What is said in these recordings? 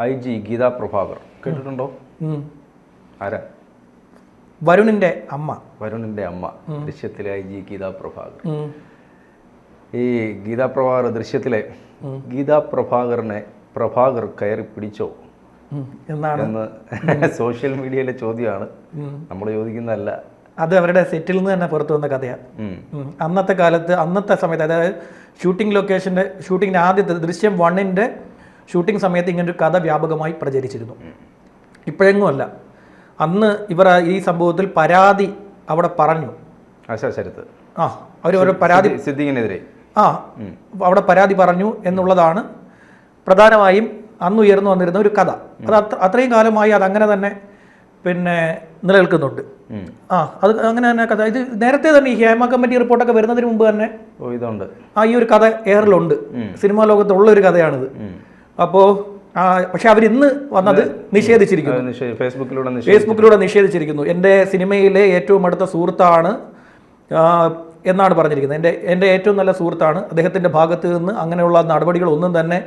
IG Gita Prabhakar കേട്ടിട്ടുണ്ടോ? ആരാ? വരുണിന്റെ അമ്മ. ദൃശ്യത്തിലെ IG ഗീതാ പ്രഭാകർ. ഈ ഗീതാ പ്രഭാകർ ദൃശ്യത്തിലെ ഗീതാ പ്രഭാകറിനെ പ്രഭാകർ കയറി പിടിച്ചോ എന്ന് സോഷ്യൽ മീഡിയയിലെ ചോദ്യമാണ്. നമ്മൾ ചോദിക്കുന്നതല്ല, അത് അവരുടെ സെറ്റിൽ നിന്ന് തന്നെ പുറത്തു വന്ന കഥയാണ്. അന്നത്തെ കാലത്ത്, അന്നത്തെ സമയത്ത്, അതായത് ഷൂട്ടിങ്ങിൻ്റെ ആദ്യത്തെ ദൃശ്യം 1 ഷൂട്ടിംഗ് സമയത്ത് ഇങ്ങനൊരു കഥ വ്യാപകമായി പ്രചരിച്ചിരുന്നു. ഇപ്പോഴെങ്ങും അല്ല, അന്ന് ഇവർ ഈ സംഭവത്തിൽ പരാതി അവിടെ പറഞ്ഞു. അവർ പരാതി സിദ്ദീഖിനെതിരെ അവിടെ പരാതി പറഞ്ഞു എന്നുള്ളതാണ് പ്രധാനമായും അന്ന് ഉയർന്നു വന്നിരുന്ന ഒരു കഥ. അത് അത്രയും കാലമായി അതങ്ങനെ തന്നെ നിലനിൽക്കുന്നുണ്ട്. അത് അങ്ങനെ തന്നെ കഥ. ഇത് നേരത്തെ തന്നെ ഈ ഹേമ കമ്മിറ്റി റിപ്പോർട്ടൊക്കെ വരുന്നതിന് മുമ്പ് തന്നെ ഈ ഒരു കഥ എയറിലുണ്ട്. സിനിമാ ലോകത്തുള്ള ഒരു കഥയാണിത്. അപ്പോൾ പക്ഷെ അവരിന്ന് വന്നത് നിഷേധിച്ചിരിക്കുന്നു, ഫേസ്ബുക്കിലൂടെ നിഷേധിച്ചിരിക്കുന്നു. എൻ്റെ സിനിമയിലെ ഏറ്റവും അടുത്ത സുഹൃത്താണ് എന്നാണ് പറഞ്ഞിരിക്കുന്നത്. എൻ്റെ ഏറ്റവും നല്ല സുഹൃത്താണ്. അദ്ദേഹത്തിൻ്റെ ഭാഗത്ത് നിന്ന് അങ്ങനെയുള്ള നടപടികളൊന്നും തന്നെ,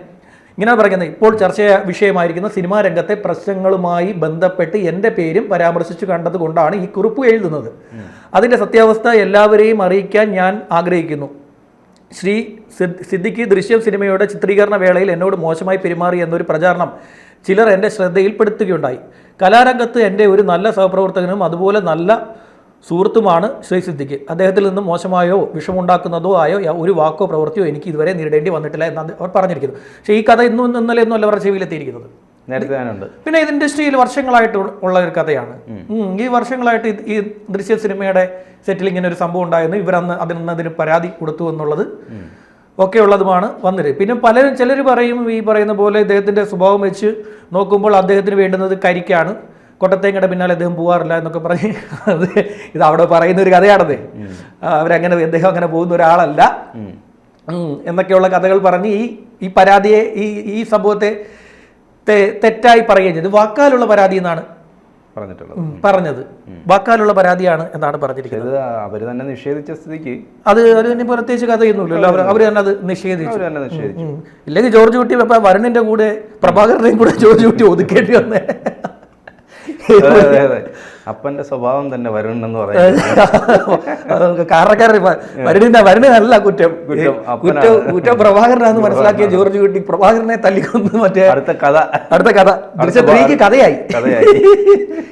ഇങ്ങനെ പറയുന്നത്, ഇപ്പോൾ ചർച്ച വിഷയമായിരിക്കുന്ന സിനിമാ രംഗത്തെ പ്രശ്നങ്ങളുമായി ബന്ധപ്പെട്ട് എൻ്റെ പേരും പരാമർശിച്ചു കണ്ടത് കൊണ്ടാണ് ഈ കുറിപ്പ് എഴുതുന്നത്. അതിൻ്റെ സത്യാവസ്ഥ എല്ലാവരെയും അറിയിക്കാൻ ഞാൻ ആഗ്രഹിക്കുന്നു. ശ്രീ സിദ്ദിഖി ദൃശ്യം സിനിമയുടെ ചിത്രീകരണ വേളയിൽ എന്നോട് മോശമായി പെരുമാറി എന്നൊരു പ്രചാരണം ചിലർ എൻ്റെ ശ്രദ്ധയിൽപ്പെടുത്തുകയുണ്ടായി. കലാരംഗത്ത് എൻ്റെ ഒരു നല്ല സഹപ്രവർത്തകനും അതുപോലെ നല്ല സുഹൃത്തുമാണ് ശ്രീ സിദ്ദിഖ്. അദ്ദേഹത്തിൽ നിന്നും മോശമായോ വിഷമുണ്ടാക്കുന്നതോ ആയോ ഒരു വാക്കോ പ്രവൃത്തിയോ എനിക്ക് ഇതുവരെ നേരിടേണ്ടി വന്നിട്ടില്ല എന്നാണ് അവർ പറഞ്ഞിരിക്കുന്നത്. പക്ഷേ ഈ കഥ ഇന്നലെ ഒന്നും അല്ല അവരുടെ ചെവിയിലെത്തിയിരിക്കുന്നത്. പിന്നെ ഇത് ഇൻഡസ്ട്രിയിൽ വർഷങ്ങളായിട്ട് ഉള്ള ഒരു കഥയാണ്. ഈ വർഷങ്ങളായിട്ട് ഈ ദൃശ്യ സിനിമയുടെ സെറ്റിൽ ഇങ്ങനെ ഒരു സംഭവം ഉണ്ടായിരുന്നു. ഇവരന്ന് അതിന് പരാതി കൊടുത്തു എന്നുള്ളത് ഒക്കെ ഉള്ളതുമാണ് വന്നത്. പിന്നെ ചിലർ പറയും, ഈ പറയുന്ന പോലെ ഇദ്ദേഹത്തിൻ്റെ സ്വഭാവം വെച്ച് നോക്കുമ്പോൾ അദ്ദേഹത്തിന് വേണ്ടുന്നത് കരിക്കാണ്, കൊട്ടത്തേങ്ങയുടെ പിന്നാലെ അദ്ദേഹം പോകാറില്ല എന്നൊക്കെ പറഞ്ഞ് ഇത് അവിടെ പറയുന്ന ഒരു കഥയാണത്. അദ്ദേഹം അങ്ങനെ പോകുന്ന ഒരാളല്ല എന്നൊക്കെയുള്ള കഥകൾ പറഞ്ഞ് ഈ പരാതിയെ ഈ സംഭവത്തെ തെറ്റായി പറയുകയും ചെയ്തു. വാക്കാലുള്ള പരാതി എന്നാണ് പറഞ്ഞത്. വാക്കാലുള്ള പരാതിയാണ് എന്നാണ് പറഞ്ഞിരിക്കുന്നത്. അവർ തന്നെ നിഷേധിച്ച സ്ഥിതിക്ക് അത് തന്നെ പ്രത്യേകിച്ച് കഥയൊന്നുമില്ലല്ലോ. അവർ തന്നെ അത് നിഷേധിച്ചു. ഇല്ലെങ്കിൽ ജോർജ് കുട്ടി വരുണിന്റെ കൂടെ പ്രഭാകരനെയും കൂടെ ജോർജ് കുട്ടി ഒതുക്കേണ്ടി വന്നേ. അപ്പന്റെ സ്വഭാവം തന്നെ വരുണെന്ന് പറയുന്നത് കാരണക്കാരൻ വരുണല്ല കുറ്റം പ്രഭാകരനാന്ന് മനസ്സിലാക്കിയ ജോർജ് കുട്ടി പ്രഭാകരനെ തല്ലിക്കൊന്ന് അടുത്ത കഥ കഥയായി.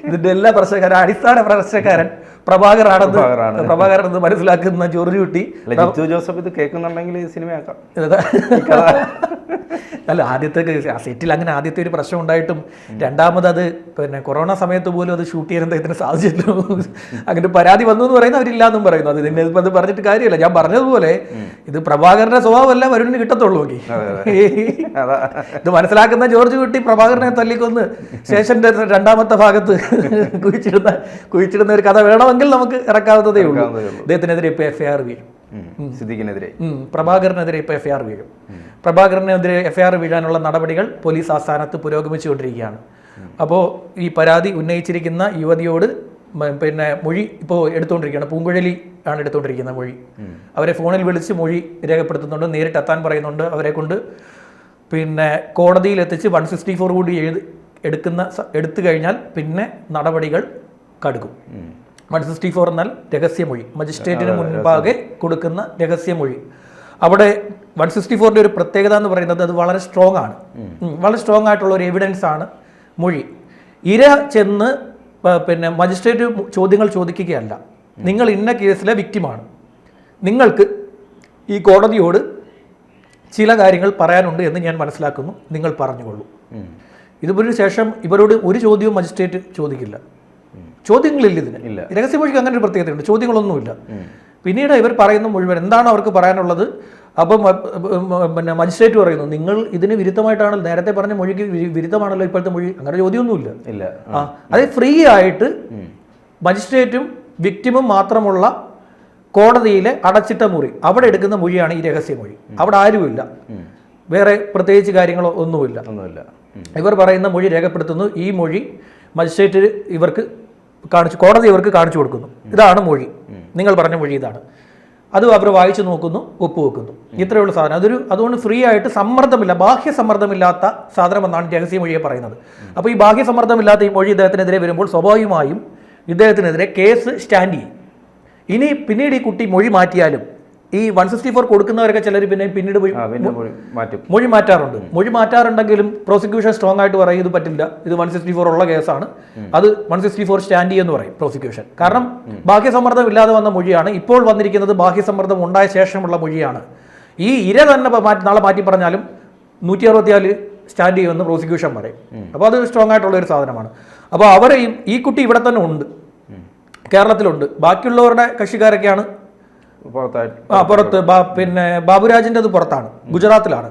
ഇതിന്റെ എല്ലാ പ്രശ്നക്കാരൻ, അടിസ്ഥാന പ്രശ്നക്കാരൻ പ്രഭാകരാണെന്ന് മനസ്സിലാക്കുന്ന ജോർജ് കുട്ടി. ജോസഫ് ഇത് കേൾക്കുന്നുണ്ടെങ്കിൽ ഈ സിനിമയാക്കാം. അല്ല, ആദ്യത്തെ സെറ്റിൽ അങ്ങനെ ആദ്യത്തെ ഒരു പ്രശ്നം ഉണ്ടായിട്ടും രണ്ടാമത് അത് കൊറോണ സമയത്ത് പോലും അത് ഷൂട്ട് ചെയ്യാൻ അദ്ദേഹത്തിന് സാധിച്ചില്ല. അങ്ങനെ പരാതി വന്നു എന്ന് പറയുന്നത് അവരില്ലാന്നും പറയുന്നു. അത് പറഞ്ഞിട്ട് കാര്യമില്ല. ഞാൻ പറഞ്ഞതുപോലെ ഇത് പ്രഭാകരന്റെ സ്വഭാവമല്ല വരുണിന് കിട്ടത്തുള്ളൂ. ഇത് മനസ്സിലാക്കുന്ന ജോർജ് കുട്ടി പ്രഭാകരനെ തല്ലിക്കൊന്ന് സ്റ്റേഷന്റെ രണ്ടാമത്തെ ഭാഗത്ത് കുഴിച്ചിടുന്ന ഒരു കഥ വേണമെങ്കിൽ നമുക്ക് ഇറക്കാവുന്നതേ ഉള്ളൂ. അദ്ദേഹത്തിനെതിരെ ഇപ്പോൾ FIR വീഴും. പ്രഭാകരനെതിരെ ഇപ്പോൾ FIR വീഴും. പ്രഭാകരനെതിരെ FIR വീഴാനുള്ള നടപടികൾ പോലീസ് ആസ്ഥാനത്ത് പുരോഗമിച്ചുകൊണ്ടിരിക്കുകയാണ്. അപ്പോൾ ഈ പരാതി ഉന്നയിച്ചിരിക്കുന്ന യുവതിയോട് മൊഴി ഇപ്പോൾ എടുത്തുകൊണ്ടിരിക്കുകയാണ്. പൂങ്കുഴലി ആണ് എടുത്തുകൊണ്ടിരിക്കുന്ന മൊഴി. അവരെ ഫോണിൽ വിളിച്ച് മൊഴി രേഖപ്പെടുത്തുന്നുണ്ട്, നേരിട്ട് എത്താൻ പറയുന്നുണ്ട്. അവരെ കൊണ്ട് കോടതിയിൽ എത്തിച്ച് 164 കൂടി എടുത്തു കഴിഞ്ഞാൽ പിന്നെ നടപടികൾ കടുക്കും. 164 എന്നാൽ രഹസ്യമൊഴി, മജിസ്ട്രേറ്റിന് മുൻപാകെ കൊടുക്കുന്ന രഹസ്യമൊഴി. അവിടെ 164ന്റെ ഒരു പ്രത്യേകത എന്ന് പറയുന്നത് അത് വളരെ സ്ട്രോങ് ആണ്. വളരെ സ്ട്രോങ് ആയിട്ടുള്ള ഒരു എവിഡൻസ് ആണ് മൊഴി. ഇര ചെന്ന് മജിസ്ട്രേറ്റ് ചോദ്യങ്ങൾ ചോദിക്കുകയല്ല, നിങ്ങൾ ഇന്ന കേസിലെ വിക്റ്റിമാണ്, നിങ്ങൾക്ക് ഈ കോടതിയോട് ചില കാര്യങ്ങൾ പറയാനുണ്ട് എന്ന് ഞാൻ മനസ്സിലാക്കുന്നു, നിങ്ങൾ പറഞ്ഞുകൊള്ളൂ. ഇതിന് ശേഷം ഇവരോട് ഒരു ചോദ്യവും മജിസ്ട്രേറ്റ് ചോദിക്കില്ല. ചോദ്യങ്ങളില്ല ഇതിന്. രഹസ്യമൊഴിക്ക് അങ്ങനെ ഒരു പ്രത്യേകതയുണ്ട്, ചോദ്യങ്ങളൊന്നുമില്ല. പിന്നീട് ഇവർ പറയുന്ന മുഴുവൻ എന്താണ് അവർക്ക് പറയാനുള്ളത്. അപ്പം മജിസ്ട്രേറ്റ് പറയുന്നു, നിങ്ങൾ ഇതിന് വിരുദ്ധമായിട്ടാണ്, നേരത്തെ പറഞ്ഞ മൊഴിക്ക് വിരുദ്ധമാണല്ലോ ഇപ്പോഴത്തെ മൊഴി. അങ്ങനെ ചോദ്യമൊന്നുമില്ല. അത് ഫ്രീ ആയിട്ട് മജിസ്ട്രേറ്റും വിക്റ്റിമും മാത്രമുള്ള കോടതിയിലെ അടച്ചിട്ട മുറി, അവിടെ എടുക്കുന്ന മൊഴിയാണ് ഈ രഹസ്യമൊഴി. അവിടെ ആരുമില്ല, വേറെ പ്രത്യേകിച്ച് കാര്യങ്ങളോ ഒന്നുമില്ല. ഇവർ പറയുന്ന മൊഴി രേഖപ്പെടുത്തുന്നു. ഈ മൊഴി മജിസ്ട്രേറ്റ് കോടതി ഇവർക്ക് കാണിച്ചു കൊടുക്കുന്നു. ഇതാണ് മൊഴി, നിങ്ങൾ പറഞ്ഞ മൊഴി ഇതാണ്. അത് അവർ വായിച്ചു നോക്കുന്നു, ഒപ്പുവെക്കുന്നു. ഇത്രയേ ഉള്ളൂ സാധനം. അതുകൊണ്ട് ഫ്രീ ആയിട്ട് സമ്മർദ്ദമില്ല, ബാഹ്യ സമ്മർദ്ദമില്ലാത്ത സാധനമെന്നാണ് രഹസ്യമൊഴിയെ പറയുന്നത്. അപ്പോൾ ഈ ബാഹ്യ സമ്മർദ്ദമില്ലാത്ത ഈ മൊഴി ഇദ്ദേഹത്തിനെതിരെ വരുമ്പോൾ സ്വാഭാവികമായും ഇദ്ദേഹത്തിനെതിരെ കേസ് സ്റ്റാൻഡ് ചെയ്യും. പിന്നീട് ഈ കുട്ടി മൊഴി മാറ്റിയാലും ഈ 164 കൊടുക്കുന്നവരൊക്കെ ചിലർ പിന്നീട് മൊഴി മാറ്റാറുണ്ട്. മൊഴി മാറ്റാറുണ്ടെങ്കിലും പ്രോസിക്യൂഷൻ സ്ട്രോങ് ആയിട്ട് പറയും ഇത് പറ്റില്ല, ഇത് 164 ഉള്ള കേസാണ്, അത് 164 സ്റ്റാൻഡ് ചെയ്യുമെന്ന് പറയും പ്രോസിക്യൂഷൻ. കാരണം ബാഹ്യസമ്മർദ്ദം ഇല്ലാതെ വന്ന മൊഴിയാണ്. ഇപ്പോൾ വന്നിരിക്കുന്നത് ബാഹ്യസമ്മർദ്ദം ഉണ്ടായ ശേഷമുള്ള മൊഴിയാണ്. ഈ ഇര തന്നെ നാളെ മാറ്റി പറഞ്ഞാലും 164 സ്റ്റാൻഡ് ചെയ്യുമെന്ന് പ്രോസിക്യൂഷൻ പറയും. അപ്പോൾ അത് സ്ട്രോങ് ആയിട്ടുള്ള ഒരു സാധനമാണ്. അപ്പോൾ അവരെയും ഈ കുട്ടി ഇവിടെ തന്നെ ഉണ്ട്, കേരളത്തിലുണ്ട്. ബാക്കിയുള്ളവരുടെ കക്ഷിക്കാരൊക്കെയാണ് പുറത്ത്. പിന്നെ ബാബുരാജിന്റെ അത് പുറത്താണ്, ഗുജറാത്തിലാണ്.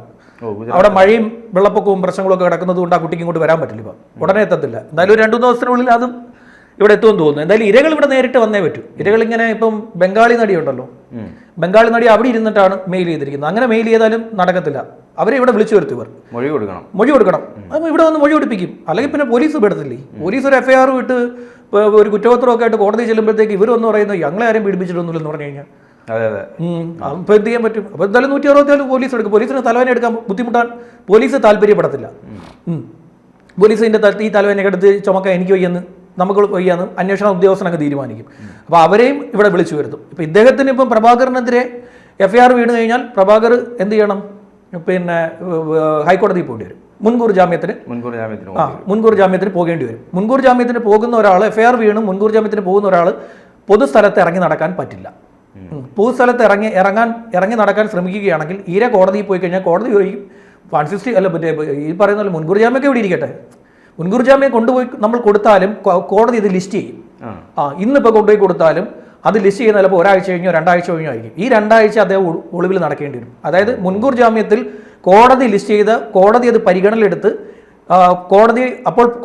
അവിടെ മഴയും വെള്ളപ്പൊക്കവും പ്രശ്നങ്ങളും ഒക്കെ കിടക്കുന്നത് കൊണ്ട് ആ കുട്ടിക്ക് ഇങ്ങോട്ട് വരാൻ പറ്റില്ല. ഇപ്പം ഉടനെ എത്തത്തില്ല. എന്തായാലും 2-3 ദിവസത്തിനുള്ളിൽ അതും ഇവിടെ എത്തുമെന്ന് തോന്നുന്നു. എന്തായാലും ഇരകൾ ഇവിടെ നേരിട്ട് വന്നേ പറ്റൂ. ഇരകൾ ഇങ്ങനെ ഇപ്പം ബംഗാളി നടി ഉണ്ടല്ലോ, ബംഗാളി നടി അവിടെ ഇരുന്നിട്ടാണ് മെയിൽ ചെയ്തിരിക്കുന്നത്. അങ്ങനെ മെയിൽ ചെയ്താലും നടക്കത്തില്ല. അവരെ ഇവിടെ വിളിച്ചു വരുത്തി ഇവർ മൊഴി കൊടുക്കണം. അത് ഇവിടെ വന്ന് മൊഴി കൊടുപ്പിക്കും. അല്ലെങ്കിൽ പിന്നെ പോലീസ് വിടത്തില്ലേ. പോലീസ് ഒരു FIR വിട്ട് ഒരു കുറ്റപത്രമൊക്കെ ആയിട്ട് കോടതി ചെല്ലുമ്പോഴത്തേക്ക് ഇവരൊന്നും പറയുന്നത് ഞങ്ങളെ ആരും പീഡിപ്പിച്ചിട്ടൊന്നുമില്ലെന്ന് പറഞ്ഞു കഴിഞ്ഞാൽ അപ്പോൾ എന്ത് ചെയ്യാൻ പറ്റും? അപ്പോൾ എന്തായാലും 164 പോലീസ് എടുക്കും. പോലീസിന് തലവേന എടുക്കാൻ ബുദ്ധിമുട്ടാൻ പോലീസ് താല്പര്യപ്പെടത്തില്ല. പോലീസിന്റെ ഈ തലവേനയൊക്കെ എടുത്ത് ചുമക്കാൻ എനിക്ക് വയ്യെന്ന്, നമുക്ക് വയ്യാന്ന് അന്വേഷണ ഉദ്യോഗസ്ഥൻ അങ്ങ് തീരുമാനിക്കും. അപ്പോൾ അവരെയും ഇവിടെ വിളിച്ചു വരുത്തും. ഇപ്പം ഇദ്ദേഹത്തിന് ഇപ്പം പ്രഭാകരനെതിരെ FIR വീണ് കഴിഞ്ഞാൽ പ്രഭാകർ എന്ത് ചെയ്യണം? പിന്നെ ഹൈക്കോടതിയിൽ പോകേണ്ടി വരും. മുൻകൂർ ജാമ്യത്തിന് പോകേണ്ടി വരും. മുൻകൂർ ജാമ്യത്തിന് പോകുന്ന ഒരാൾ, FIR വീണ് മുൻകൂർ ജാമ്യത്തിന് പോകുന്ന ഒരാൾ പൊതുസ്ഥലത്ത് ഇറങ്ങി നടക്കാൻ പറ്റില്ല. പൊതുസ്ഥലത്ത് ഇറങ്ങി നടക്കാൻ ശ്രമിക്കുകയാണെങ്കിൽ ഇര കോടതിയിൽ പോയി കഴിഞ്ഞാൽ കോടതി ചോദിക്കും 160 അല്ല മറ്റേ ഈ പറയുന്ന മുൻകൂർ ജാമ്യമൊക്കെ ഇവിടെ ഇരിക്കട്ടെ, മുൻകൂർ ജാമ്യം കൊണ്ടുപോയി നമ്മൾ കൊടുത്താലും കോടതി ഇത് ലിസ്റ്റ് ചെയ്യും. ഇന്നിപ്പോൾ കൊണ്ടുപോയി കൊടുത്താലും അത് ലിസ്റ്റ് ചെയ്യുന്ന ചിലപ്പോൾ ഒരാഴ്ച കഴിഞ്ഞോ 2 ആഴ്ച കഴിഞ്ഞോ ആയിരിക്കും. ഈ 2 ആഴ്ച അദ്ദേഹം ഒളിവിൽ നടക്കേണ്ടി വരും. അതായത് മുൻകൂർ ജാമ്യത്തിൽ കോടതി ലിസ്റ്റ് ചെയ്ത് കോടതി അത് പരിഗണനയിലെടുത്ത്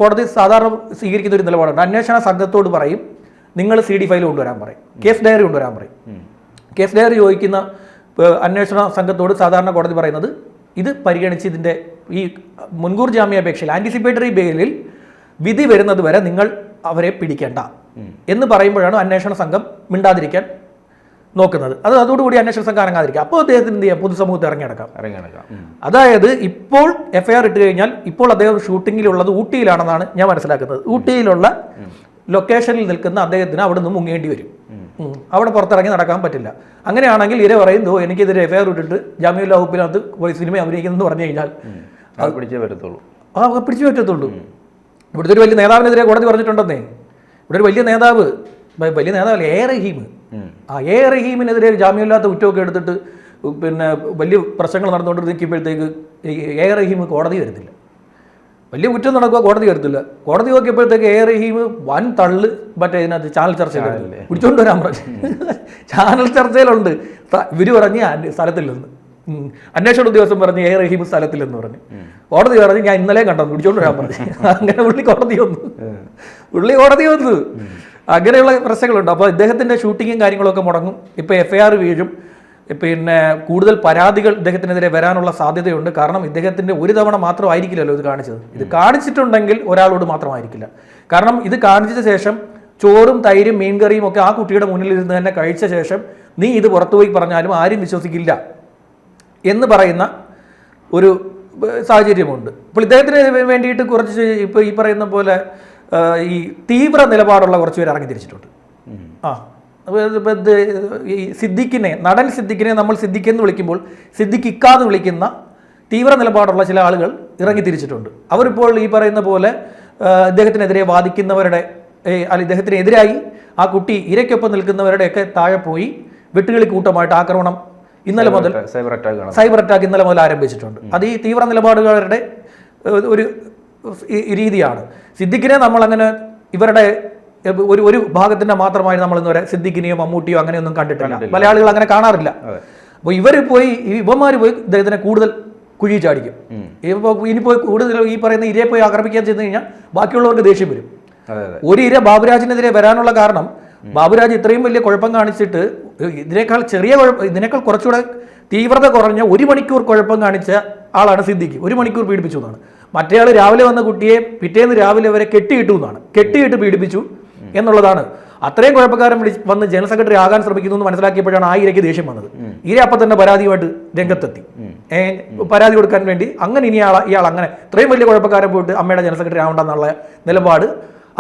കോടതി സാധാരണ സ്വീകരിക്കുന്ന ഒരു നിലപാടുണ്ട്. അന്വേഷണ സംഘത്തോട് പറയും നിങ്ങൾ CD ഫയൽ കൊണ്ടുവരാൻ പറയും, കേസ് ഡയറി കൊണ്ടുവരാൻ പറയും. കേസ് ഡയറി ചോദിക്കുന്ന അന്വേഷണ സംഘത്തോട് സാധാരണ കോടതി പറയുന്നത് ഇത് പരിഗണിച്ച് ഇതിൻ്റെ ഈ മുൻകൂർ ജാമ്യാപേക്ഷയിൽ ആൻറ്റിസിപ്പേറ്ററി ബെയിലിൽ വിധി വരുന്നത് വരെ നിങ്ങൾ അവരെ പിടിക്കേണ്ട എന്ന് പറയുമ്പോഴാണ് അന്വേഷണ സംഘം മിണ്ടാതിരിക്കാൻ നോക്കുന്നത്. അതോടുകൂടി അന്വേഷണ സംഘം ഇറങ്ങാതിരിക്കുക. അപ്പോൾ അദ്ദേഹത്തിന് എന്ത് ചെയ്യാം? പൊതുസമൂഹത്തിൽ ഇറങ്ങിനടക്കാം. അതായത് ഇപ്പോൾ FIR ഇട്ട് കഴിഞ്ഞാൽ ഇപ്പോൾ അദ്ദേഹം ഷൂട്ടിങ്ങിലുള്ളത് ഊട്ടിയിലാണെന്നാണ് ഞാൻ മനസ്സിലാക്കുന്നത്. ഊട്ടിയിലുള്ള ലൊക്കേഷനിൽ നിൽക്കുന്ന അദ്ദേഹത്തിന് അവിടെ നിന്ന് മുങ്ങേണ്ടി വരും. അവിടെ പുറത്തിറങ്ങി നടക്കാൻ പറ്റില്ല. അങ്ങനെയാണെങ്കിൽ ഇര പറയുന്നു എനിക്കെതിരെ FIR ഇട്ടിട്ട് ജാമ്യമില്ലാ വകുപ്പിനകത്ത് സിനിമ അഭിനയിക്കുന്നു പറഞ്ഞു കഴിഞ്ഞാൽ പിടിച്ചേ പറ്റത്തുള്ളൂ. ഇവിടുത്തെ ഒരു വലിയ നേതാവിനെതിരെ കോടതി പറഞ്ഞിട്ടുണ്ടെന്നേ. ഇവിടെ ഒരു വലിയ നേതാവല്ലേ A റഹീം. A റഹീമിനെതിരെ ജാമ്യമില്ലാത്ത കുറ്റമൊക്കെ എടുത്തിട്ട് പിന്നെ വലിയ പ്രശ്നങ്ങൾ നടന്നുകൊണ്ടിരിക്കുമ്പോഴത്തേക്ക് A റഹീം കോടതി വരുന്നില്ല. വലിയ കുറ്റം നടക്കുക, കോടതി വരത്തില്ല. കോടതി നോക്കിയപ്പോഴത്തേക്ക് A റഹീം വൻ തള്ള് മറ്റേ ഇതിനകത്ത് ചാനൽ ചർച്ചയിൽ പിടിച്ചോണ്ട് വരാൻ പറഞ്ഞു. ചാനൽ ചർച്ചയിലുണ്ട്. ഇവര് പറഞ്ഞ് സ്ഥലത്തില്ലെന്ന്, അന്വേഷണ ഉദ്യോഗസ്ഥൻ പറഞ്ഞ് A റഹീം സ്ഥലത്തില്ലെന്ന് പറഞ്ഞു. കോടതി പറഞ്ഞ് ഞാൻ ഇന്നലെ കണ്ടെന്ന് പിടിച്ചോണ്ട് വരാൻ പറഞ്ഞു. അങ്ങനെ പുള്ളി കോടതി വന്നു. അങ്ങനെയുള്ള പ്രശ്നങ്ങളുണ്ട്. അപ്പോൾ ഇദ്ദേഹത്തിൻ്റെ ഷൂട്ടിങ്ങും കാര്യങ്ങളൊക്കെ മുടങ്ങും. ഇപ്പോൾ FIR വീഴും. പിന്നെ കൂടുതൽ പരാതികൾ ഇദ്ദേഹത്തിനെതിരെ വരാനുള്ള സാധ്യതയുണ്ട്. കാരണം ഇദ്ദേഹത്തിൻ്റെ ഒരു തവണ മാത്രമായിരിക്കില്ലല്ലോ ഇത് കാണിച്ചത്. ഇത് കാണിച്ചിട്ടുണ്ടെങ്കിൽ ഒരാളോട് മാത്രമായിരിക്കില്ല. കാരണം ഇത് കാണിച്ച ശേഷം ചോറും തൈരും മീൻകറിയും ഒക്കെ ആ കുട്ടിയുടെ മുന്നിൽ ഇരുന്ന് തന്നെ കഴിച്ച ശേഷം നീ ഇത് പുറത്തുപോയി പറഞ്ഞാലും ആരും വിശ്വസിക്കില്ല എന്ന് പറയുന്ന ഒരു സാഹചര്യമുണ്ട്. അപ്പോൾ ഇദ്ദേഹത്തിന് വേണ്ടിയിട്ട് കുറച്ച് ഇപ്പോൾ ഈ പറയുന്ന പോലെ ഈ തീവ്ര നിലപാടുള്ള കുറച്ച് പേര് ഇറങ്ങി തിരിച്ചിട്ടുണ്ട്. ഈ സിദ്ദിഖിനെ, നടൻ സിദ്ദിഖിനെ നമ്മൾ സിദ്ദിഖ് എന്ന് വിളിക്കുമ്പോൾ സിദ്ദിഖ് ഇക്കാന്ന് വിളിക്കുന്ന തീവ്ര നിലപാടുള്ള ചില ആളുകൾ ഇറങ്ങി തിരിച്ചിട്ടുണ്ട്. അവരിപ്പോൾ ഈ പറയുന്ന പോലെ ഇദ്ദേഹത്തിനെതിരെ വാദിക്കുന്നവരുടെ അല്ല ഇദ്ദേഹത്തിനെതിരായി ആ കുട്ടി ഇരയ്ക്കൊപ്പം നിൽക്കുന്നവരുടെയൊക്കെ താഴെ പോയി വെട്ടുകിളി കൂട്ടമായിട്ട് ആക്രമണം ഇന്നലെ മുതൽ സൈബർ അറ്റാക്ക് ഇന്നലെ മുതൽ ആരംഭിച്ചിട്ടുണ്ട്. അത് ഈ തീവ്ര നിലപാടുകാരുടെ ഒരു രീതിയാണ്. സിദ്ദിഖിനെ നമ്മളങ്ങനെ ഇവരുടെ ഒരു ഭാഗത്തിന്റെ മാത്രമായി നമ്മൾ ഇന്നുവരെ സിദ്ദിഖിനെയോ മമ്മൂട്ടിയോ അങ്ങനെയൊന്നും കണ്ടിട്ടില്ല. മലയാളികൾ അങ്ങനെ കാണാറില്ല. അപ്പോൾ ഇവന്മാർ പോയി ഇദ്ദേഹത്തിനെ കൂടുതൽ കുഴി ചാടിക്കും. ഇനി പോയി കൂടുതൽ ഈ പറയുന്ന ഇരയെ പോയി ആക്രമിക്കാൻ ചെന്ന് കഴിഞ്ഞാൽ ബാക്കിയുള്ളവർക്ക് ദേഷ്യം വരും. ഒരു ഇര ബാബുരാജിനെതിരെ വരാനുള്ള കാരണം ബാബുരാജ് ഇത്രയും വലിയ കുഴപ്പം കാണിച്ചിട്ട് ഇതിനേക്കാൾ കുറച്ചുകൂടെ തീവ്രത കുറഞ്ഞ 1 മണിക്കൂർ കുഴപ്പം കാണിച്ച ആളാണ് സിദ്ദിഖ്. 1 മണിക്കൂർ പീഡിപ്പിച്ചു എന്നാണ്. മറ്റേയാൾ രാവിലെ വന്ന കുട്ടിയെ പിറ്റേന്ന് രാവിലെ വരെ കെട്ടിയിട്ടു എന്നാണ്. കെട്ടിയിട്ട് പീഡിപ്പിച്ചു എന്നുള്ളതാണ്. അത്രയും കുഴപ്പക്കാരൻ വന്ന് ജനറൽ സെക്രട്ടറി ആകാൻ ശ്രമിക്കുന്നു എന്ന് മനസ്സിലാക്കിയപ്പോഴാണ് ആ ഇരയ്ക്ക് ദേഷ്യം വന്നത്. ഇര അപ്പം തന്നെ പരാതിയുമായിട്ട് രംഗത്തെത്തി. പരാതി കൊടുക്കാൻ വേണ്ടി അങ്ങനെ ഇയാൾ അങ്ങനെ ഇത്രയും വലിയ കുഴപ്പക്കാരൻ പോയിട്ട് അമ്മയുടെ ജനറൽ സെക്രട്ടറി ആവണ്ടെന്നുള്ള നിലപാട്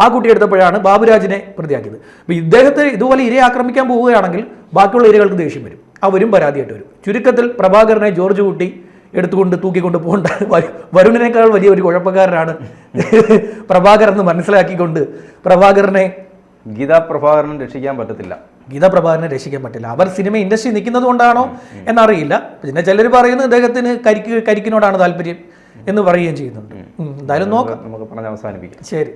ആ കുട്ടി എടുത്തപ്പോഴാണ് ബാബുരാജിനെ പ്രതിയാക്കിയത്. അപ്പോൾ ഇദ്ദേഹത്തെ ഇതുപോലെ ഇരയെ ആക്രമിക്കാൻ പോവുകയാണെങ്കിൽ ബാക്കിയുള്ള ഇരകൾക്ക് ദേഷ്യം വരും, അവരും പരാതിയായിട്ട് വരും. ചുരുക്കത്തിൽ പ്രഭാകരനെ ജോർജ് കുട്ടി എടുത്തുകൊണ്ട് തൂക്കിക്കൊണ്ട് പോകേണ്ട വരുണിനേക്കാൾ വലിയ ഒരു കുഴപ്പക്കാരനാണ് പ്രഭാകരൻ എന്ന് മനസ്സിലാക്കിക്കൊണ്ട് പ്രഭാകരനെ ഗീതാ പ്രഭാകരനെ രക്ഷിക്കാൻ പറ്റത്തില്ല. ഗീതാ പ്രഭാകരനെ രക്ഷിക്കാൻ പറ്റില്ല. അവർ സിനിമ ഇൻഡസ്ട്രി നിൽക്കുന്നത് കൊണ്ടാണോ എന്നറിയില്ല. പിന്നെ ചിലർ പറയുന്നത് ഇദ്ദേഹത്തിന് കരിക്കിനോടാണ് താല്പര്യം എന്ന് പറയുകയും ചെയ്യുന്നുണ്ട്. എന്തായാലും നോക്കാം, നമുക്ക് പറഞ്ഞ് അവസാനിപ്പിക്കാം. ശരി.